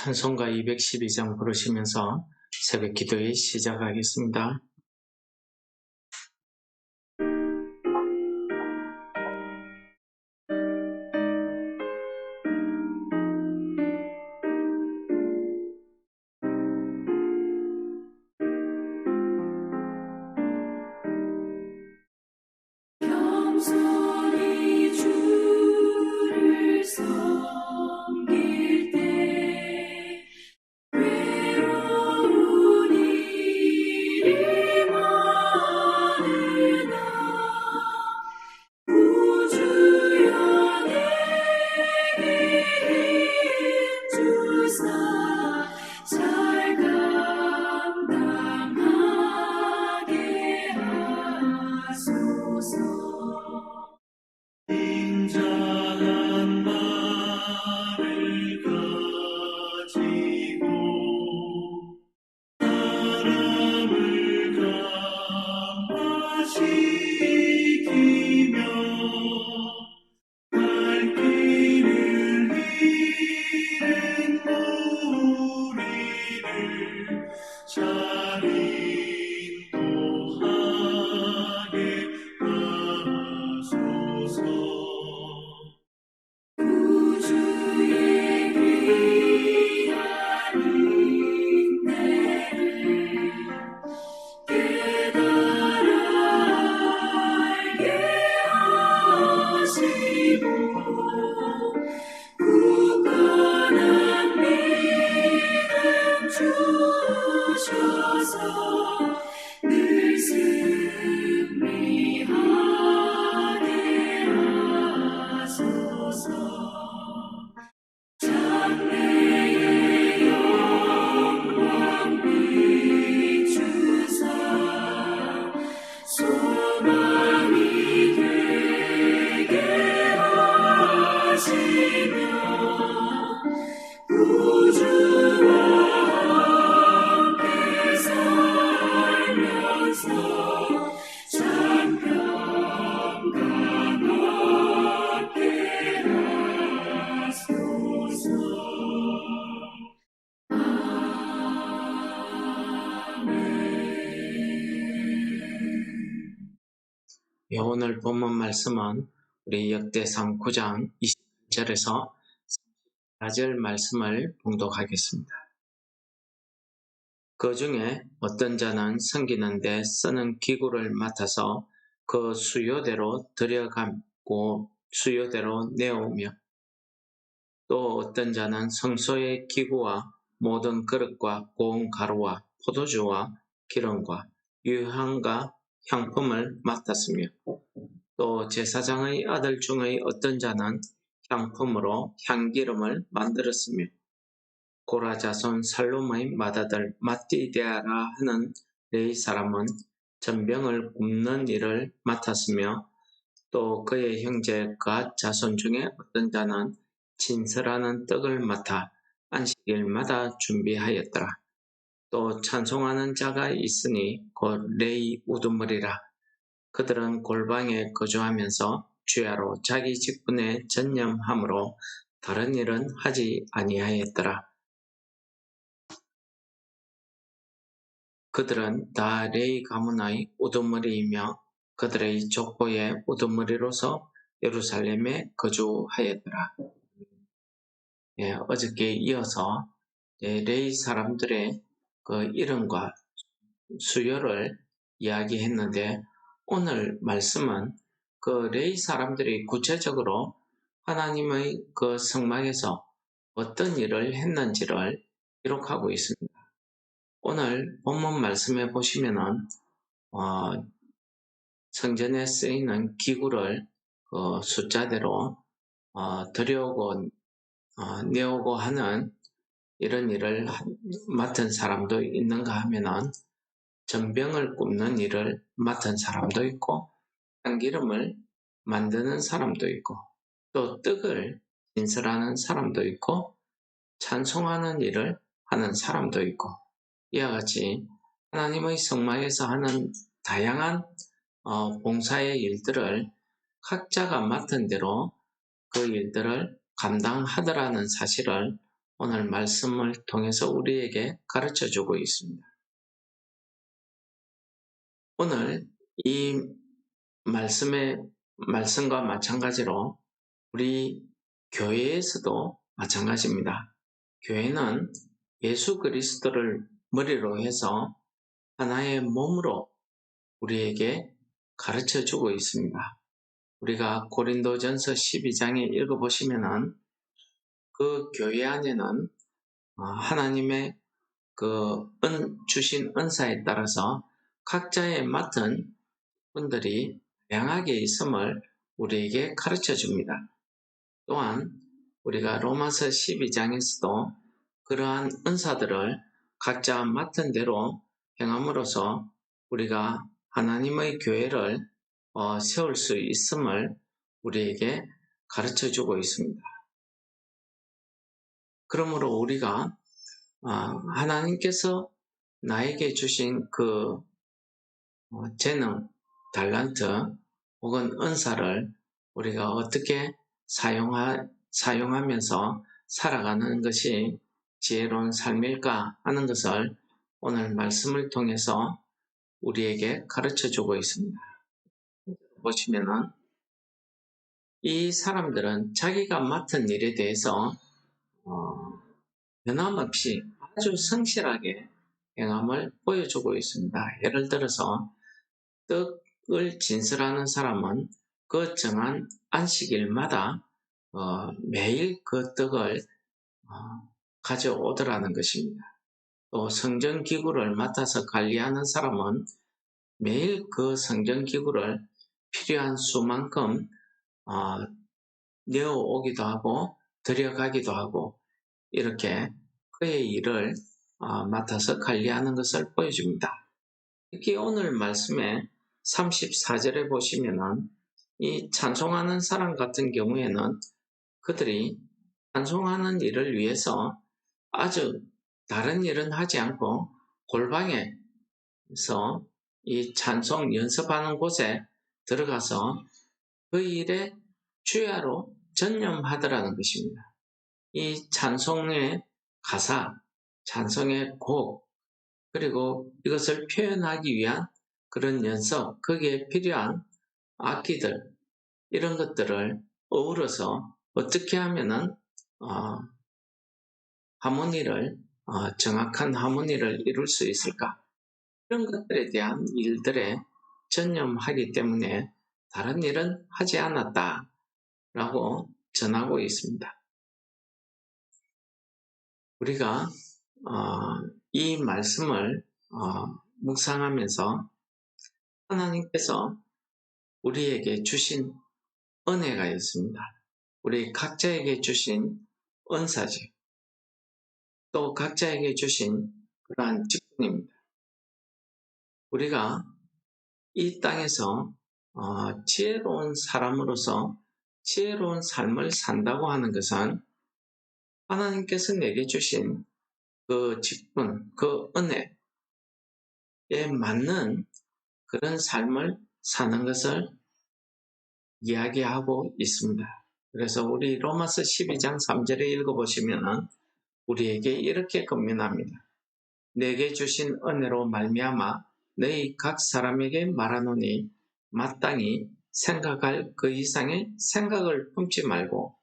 찬송가 212장 부르시면서 새벽 기도회 시작하겠습니다. 겸손히 주를 섬길 때 외로운 일이 많으나 구주여 내게 힘 주사 잘 감당하게 하소서. 인자한 말을 가지고 사람을 감화시키며 갈 길을 잃은 무리를 잘 인도하게 하소서. 구주의 귀한 인내를 깨달아 알게 하시고 굳건한 믿음 주셔서 늘 승리하게 하소서. 장래의 영광 비추사 소망이 되게 하시며 구주와 함께 살면서 참 평강 얻게 하소서. 오늘 본문 말씀은 우리 역대상 9장 20절에서 4절 말씀을 봉독하겠습니다. 그 중에 어떤 자는 섬기는 데 쓰는 기구를 맡아서 그 수요대로 들여감고 수요대로 내오며, 또 어떤 자는 성소의 기구와 모든 그릇과 고운 가루와 포도주와 기름과 유향과 향품을 맡았으며, 또 제사장의 아들 중의 어떤 자는 향품으로 향기름을 만들었으며, 고라 자손 살룸의 맏아들 마띠데아라 하는 레위 사람은 전병을 굽는 일을 맡았으며, 또 그의 형제 갓 자손 중에 어떤 자는 진설하는 떡을 맡아 안식일마다 준비하였더라. 또 찬송하는 자가 있으니 곧 레위 우두머리라. 그들은 골방에 거주하면서 주야로 자기 직분에 전념함으로 다른 일은 하지 아니하였더라. 그들은 다 레위 가문의 우두머리이며 그들의 족보의 우두머리로서 예루살렘에 거주하였더라. 어저께 이어서 레위 사람들의 그 이름과 수요를 이야기했는데, 오늘 말씀은 그 레위 사람들이 구체적으로 하나님의 그 성막에서 어떤 일을 했는지를 기록하고 있습니다. 오늘 본문 말씀에 보시면은 성전에 쓰이는 기구를 숫자대로 들여오고 내오고 하는 이런 일을 맡은 사람도 있는가 하면은 전병을 굽는 일을 맡은 사람도 있고, 참기름을 만드는 사람도 있고, 또 떡을 진설하는 사람도 있고, 찬송하는 일을 하는 사람도 있고, 이와 같이 하나님의 성막에서 하는 다양한 봉사의 일들을 각자가 맡은 대로 그 일들을 감당하더라는 사실을 오늘 말씀을 통해서 우리에게 가르쳐 주고 있습니다. 오늘 이 말씀과 마찬가지로 우리 교회에서도 마찬가지입니다. 교회는 예수 그리스도를 머리로 해서 하나의 몸으로 우리에게 가르쳐 주고 있습니다. 우리가 고린도전서 12장에 읽어보시면은 그 교회 안에는 하나님의 주신 은사에 따라서 각자의 맡은 분들이 다양하게 있음을 우리에게 가르쳐 줍니다. 또한 우리가 로마서 12장에서도 그러한 은사들을 각자 맡은 대로 행함으로써 우리가 하나님의 교회를 세울 수 있음을 우리에게 가르쳐 주고 있습니다. 그러므로 우리가 하나님께서 나에게 주신 그 재능, 달란트 혹은 은사를 우리가 어떻게 사용하면서 살아가는 것이 지혜로운 삶일까 하는 것을 오늘 말씀을 통해서 우리에게 가르쳐 주고 있습니다. 보시면은 이 사람들은 자기가 맡은 일에 대해서 변함없이 아주 성실하게 행함을 보여주고 있습니다. 예를 들어서 떡을 진설하는 사람은 그 정한 안식일마다 매일 그 떡을 가져오더라는 것입니다. 또 성전기구를 맡아서 관리하는 사람은 매일 그 성전기구를 필요한 수만큼 내어오기도 하고 들여가기도 하고 이렇게 그의 일을 맡아서 관리하는 것을 보여줍니다. 특히 오늘 말씀에 34절에 보시면은 이 찬송하는 사람 같은 경우에는 그들이 찬송하는 일을 위해서 아주 다른 일은 하지 않고 골방에서 이 찬송 연습하는 곳에 들어가서 그 일에 주야로 전념하더라는 것입니다. 이 찬송의 가사, 찬송의 곡, 그리고 이것을 표현하기 위한 그런 연습, 거기에 필요한 악기들, 이런 것들을 어우러서 어떻게 하면은 정확한 하모니를 이룰 수 있을까? 이런 것들에 대한 일들에 전념하기 때문에 다른 일은 하지 않았다라고 전하고 있습니다. 우리가 이 말씀을 묵상하면서 하나님께서 우리에게 주신 은혜가 있습니다. 우리 각자에게 주신 은사죠. 또 각자에게 주신 그러한 직분입니다. 우리가 이 땅에서 지혜로운 사람으로서 지혜로운 삶을 산다고 하는 것은 하나님께서 내게 주신 그 직분, 그 은혜에 맞는 그런 삶을 사는 것을 이야기하고 있습니다. 그래서 우리 로마서 12장 3절에 읽어보시면 우리에게 이렇게 권면합니다. 내게 주신 은혜로 말미암아 너희 각 사람에게 말하노니 마땅히 생각할 그 이상의 생각을 품지 말고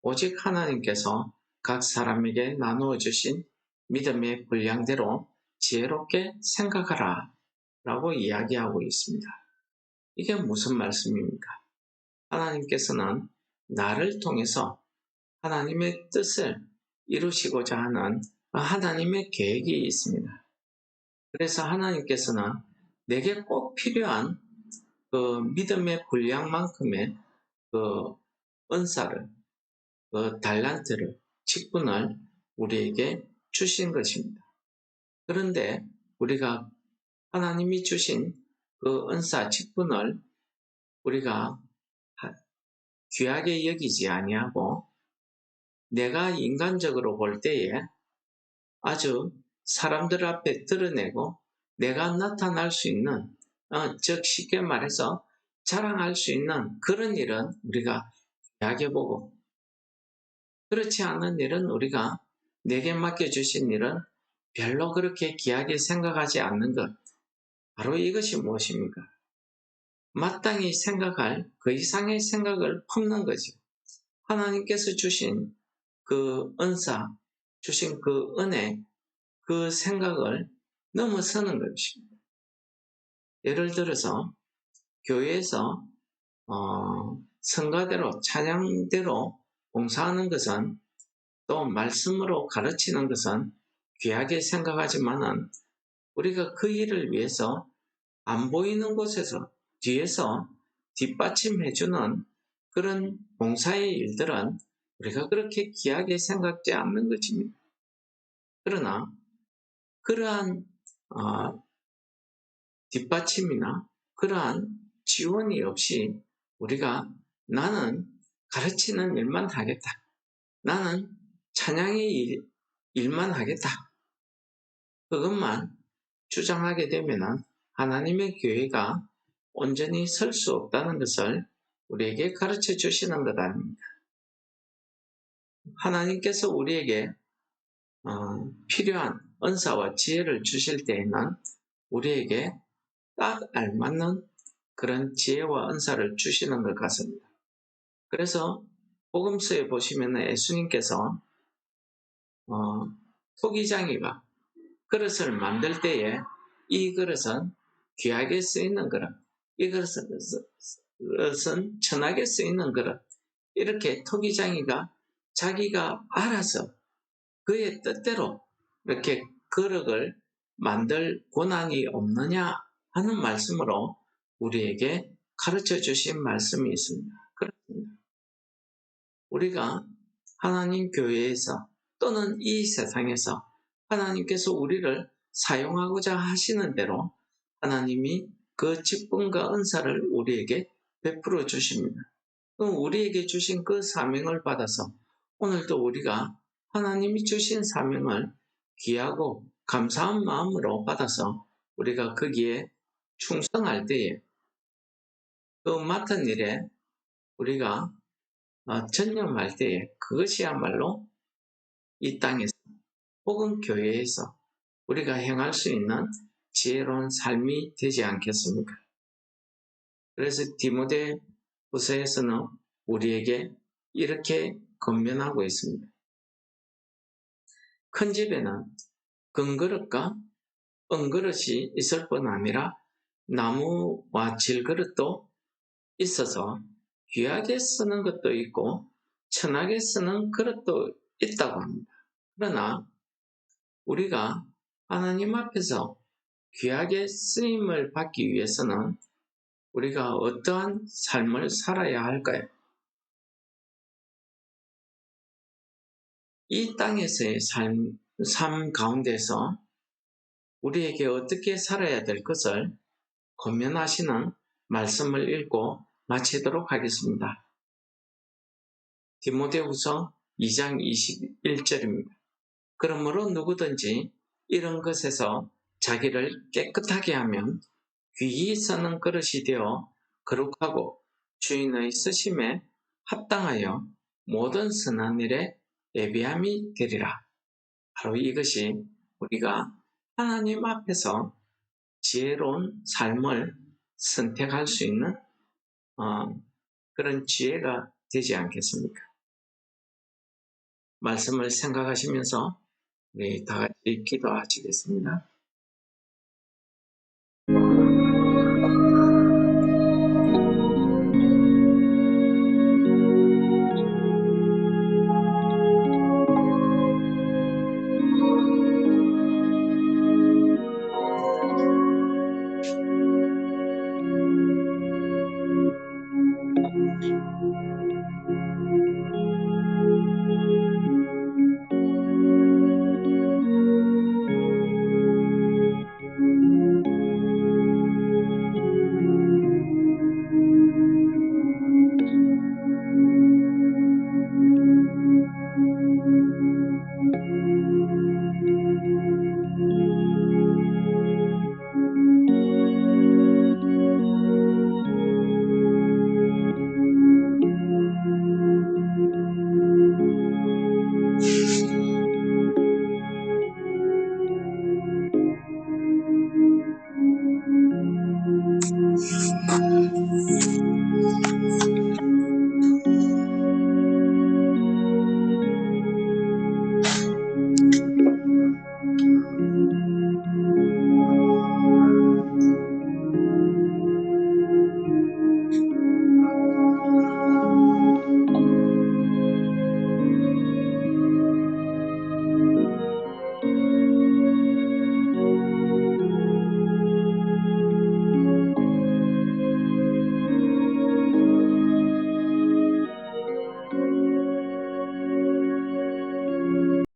오직 하나님께서 각 사람에게 나누어 주신 믿음의 분량대로 지혜롭게 생각하라 라고 이야기하고 있습니다. 이게 무슨 말씀입니까? 하나님께서는 나를 통해서 하나님의 뜻을 이루시고자 하는 하나님의 계획이 있습니다. 그래서 하나님께서는 내게 꼭 필요한 그 믿음의 분량만큼의 그 은사를, 그 달란트를, 직분을 우리에게 주신 것입니다. 그런데 우리가 하나님이 주신 그 은사, 직분을 우리가 귀하게 여기지 아니하고 내가 인간적으로 볼 때에 아주 사람들 앞에 드러내고 내가 나타날 수 있는, 즉 쉽게 말해서 자랑할 수 있는 그런 일은 우리가 귀하게 보고 그렇지 않은 일은 우리가 내게 맡겨주신 일은 별로 그렇게 귀하게 생각하지 않는 것. 바로 이것이 무엇입니까? 마땅히 생각할 그 이상의 생각을 품는 거죠. 하나님께서 주신 그 은사, 주신 그 은혜, 그 생각을 넘어서는 것입니다. 예를 들어서 교회에서 성가대로 찬양대로 봉사하는 것은 또 말씀으로 가르치는 것은 귀하게 생각하지만은 우리가 그 일을 위해서 안 보이는 곳에서 뒤에서 뒷받침해주는 그런 봉사의 일들은 우리가 그렇게 귀하게 생각지 않는 것입니다. 그러나 그러한 뒷받침이나 그러한 지원이 없이 우리가 나는 가르치는 일만 하겠다. 나는 찬양의 일만 하겠다. 그것만 주장하게 되면 하나님의 교회가 온전히 설 수 없다는 것을 우리에게 가르쳐 주시는 것 아닙니까? 하나님께서 우리에게 필요한 은사와 지혜를 주실 때에는 우리에게 딱 알맞는 그런 지혜와 은사를 주시는 것 같습니다. 그래서 복음서에 보시면 예수님께서 토기장이가 그릇을 만들 때에 이 그릇은 귀하게 쓰이는 그릇, 이 그릇은 천하게 쓰이는 그릇, 이렇게 토기장이가 자기가 알아서 그의 뜻대로 이렇게 그릇을 만들 권한이 없느냐 하는 말씀으로 우리에게 가르쳐 주신 말씀이 있습니다. 그렇습니다. 우리가 하나님 교회에서 또는 이 세상에서 하나님께서 우리를 사용하고자 하시는 대로 하나님이 그 직분과 은사를 우리에게 베풀어 주십니다. 그럼 우리에게 주신 그 사명을 받아서 오늘도 우리가 하나님이 주신 사명을 귀하고 감사한 마음으로 받아서 우리가 거기에 충성할 때에 그 맡은 일에 우리가 전념할 때에 그것이야말로 이 땅에서 혹은 교회에서 우리가 행할 수 있는 지혜로운 삶이 되지 않겠습니까? 그래서 디모데후서에서는 우리에게 이렇게 권면하고 있습니다. 큰 집에는 금그릇과 은그릇이 있을 뿐 아니라 나무와 질그릇도 있어서 귀하게 쓰는 것도 있고 천하게 쓰는 그릇도 있다고 합니다. 그러나 우리가 하나님 앞에서 귀하게 쓰임을 받기 위해서는 우리가 어떠한 삶을 살아야 할까요? 이 땅에서의 삶 가운데서 우리에게 어떻게 살아야 될 것을 권면하시는 말씀을 읽고 마치도록 하겠습니다. 디모데후서 2장 21절입니다. 그러므로 누구든지 이런 것에서 자기를 깨끗하게 하면 귀히 쓰는 그릇이 되어 거룩하고 주인의 쓰심에 합당하여 모든 선한 일에 예비함이 되리라. 바로 이것이 우리가 하나님 앞에서 지혜로운 삶을 선택할 수 있는 그런 지혜가 되지 않겠습니까? 말씀을 생각하시면서 우리 다 같이 기도하시겠습니다.